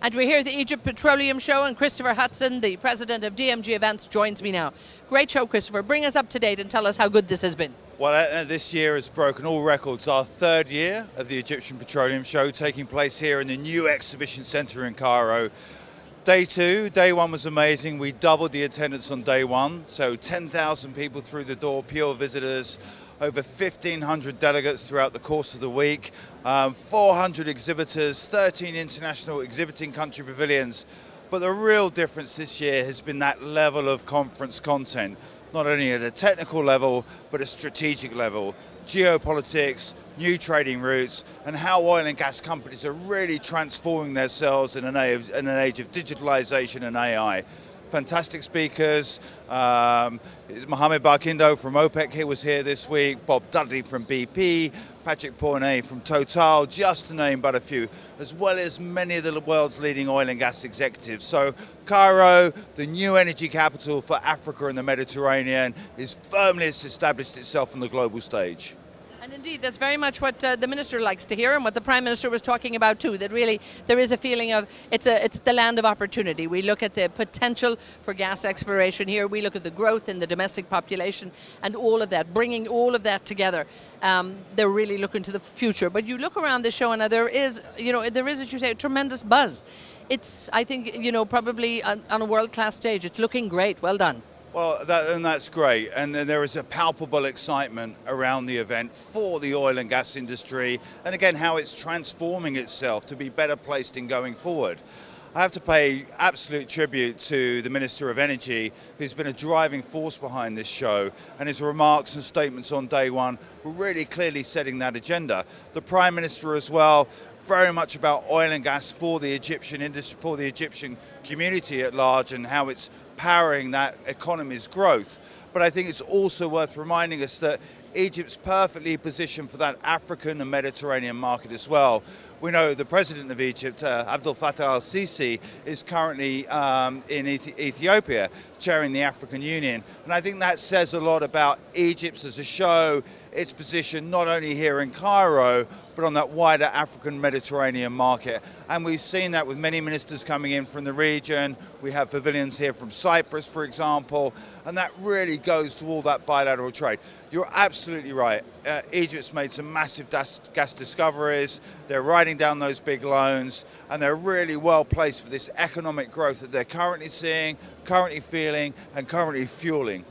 And we're here at the Egypt Petroleum Show, and Christopher Hudson, the president of DMG Events, joins me now. Great show, Christopher. Bring us up to date and tell us how good this has been. Well, this year has broken all records. Our third year of the Egyptian Petroleum Show, taking place here in the new exhibition centre in Cairo. Day one was amazing. We doubled the attendance on day one, so 10,000 people through the door, pure visitors, over 1,500 delegates throughout the course of the week, 400 exhibitors, 13 international exhibiting country pavilions. But the real difference this year has been that level of conference content, not only at a technical level, but a strategic level. Geopolitics, new trading routes, and how oil and gas companies are really transforming themselves in an age of digitalization and AI. Fantastic speakers. Mohamed Barkindo from OPEC was here this week, Bob Dudley from BP, Patrick Pouyanné from Total, just to name but a few, as well as many of the world's leading oil and gas executives. So Cairo, the new energy capital for Africa and the Mediterranean, is firmly established itself on the global stage. And indeed, that's very much what the Minister likes to hear, and what the Prime Minister was talking about too, that really there is a feeling of it's the land of opportunity. We look at the potential for gas exploration here, we look at the growth in the domestic population and all of that, bringing all of that together. They're really looking to the future. But you look around the show and there is, as you say, a tremendous buzz. It's, I think, probably on a world-class stage. It's looking great. Well done. Well, that's great, and there is a palpable excitement around the event for the oil and gas industry, and again, how it's transforming itself to be better placed in going forward. I have to pay absolute tribute to the Minister of Energy, who's been a driving force behind this show, and his remarks and statements on day one were really clearly setting that agenda. The Prime Minister as well, very much about oil and gas for the Egyptian industry, for the Egyptian community at large, and how it's powering that economy's growth. But I think it's also worth reminding us that Egypt's perfectly positioned for that African and Mediterranean market as well. We know the president of Egypt, Abdel Fattah al-Sisi, is currently in Ethiopia, chairing the African Union. And I think that says a lot about Egypt as a show, its position not only here in Cairo, but on that wider African Mediterranean market. And we've seen that with many ministers coming in from the region. We have pavilions here from Cyprus, for example, and that really goes to all that bilateral trade. You're absolutely right. Egypt's made some massive gas discoveries. They're riding down those big loans, and they're really well placed for this economic growth that they're currently seeing, currently feeling, and currently fueling.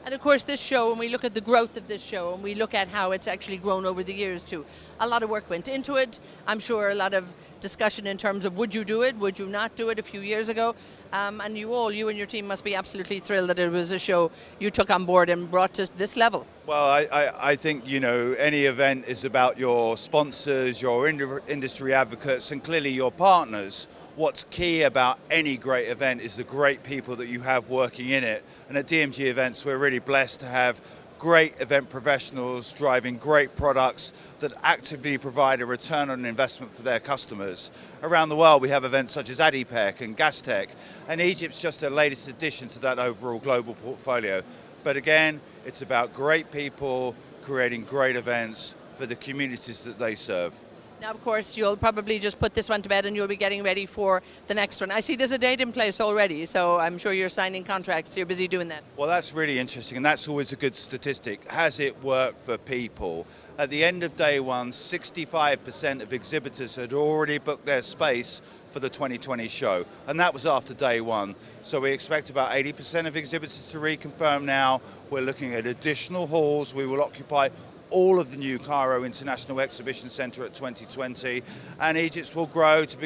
And of course this show, when we look at the growth of this show and we look at how it's actually grown over the years too, a lot of work went into it. I'm sure a lot of discussion in terms of would you do it, would you not do it a few years ago. And you and your team must be absolutely thrilled that it was a show you took on board and brought to this level. Well, I think, any event is about your sponsors, your industry advocates, and clearly your partners. What's key about any great event is the great people that you have working in it. And at DMG Events, we're really blessed to have great event professionals driving great products that actively provide a return on investment for their customers. Around the world, we have events such as ADIPEC and Gastech, and Egypt's just the latest addition to that overall global portfolio. But again, it's about great people creating great events for the communities that they serve. Now, of course, you'll probably just put this one to bed and you'll be getting ready for the next one. I see there's a date in place already, so I'm sure you're signing contracts. You're busy doing that. Well, that's really interesting, and that's always a good statistic. Has it worked for people? At the end of day one, 65% of exhibitors had already booked their space for the 2020 show, and that was after day one. So we expect about 80% of exhibitors to reconfirm now. We're looking at additional halls. We will occupy all of the new Cairo International Exhibition Centre at 2020, and Egypt will grow to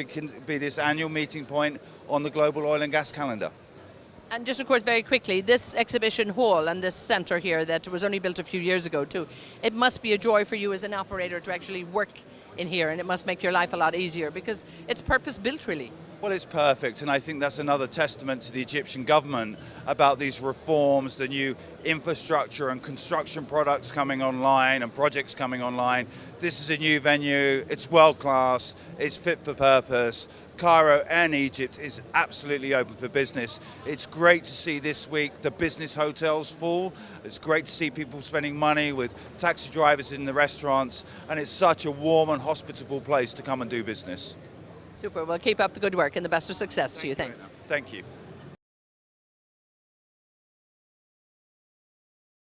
be this annual meeting point on the global oil and gas calendar. And just, of course, very quickly, this exhibition hall and this centre here that was only built a few years ago too, it must be a joy for you as an operator to actually work in here, and it must make your life a lot easier because it's purpose-built really. Well, it's perfect, and I think that's another testament to the Egyptian government about these reforms, the new infrastructure and construction products coming online and projects coming online. This is a new venue, it's world-class, it's fit for purpose. Cairo and Egypt is absolutely open for business. It's great to see this week the business hotels full. It's great to see people spending money with taxi drivers in the restaurants, and it's such a warm and hospitable place to come and do business. Super. Well, keep up the good work and the best of success to you. Thanks. Thank you.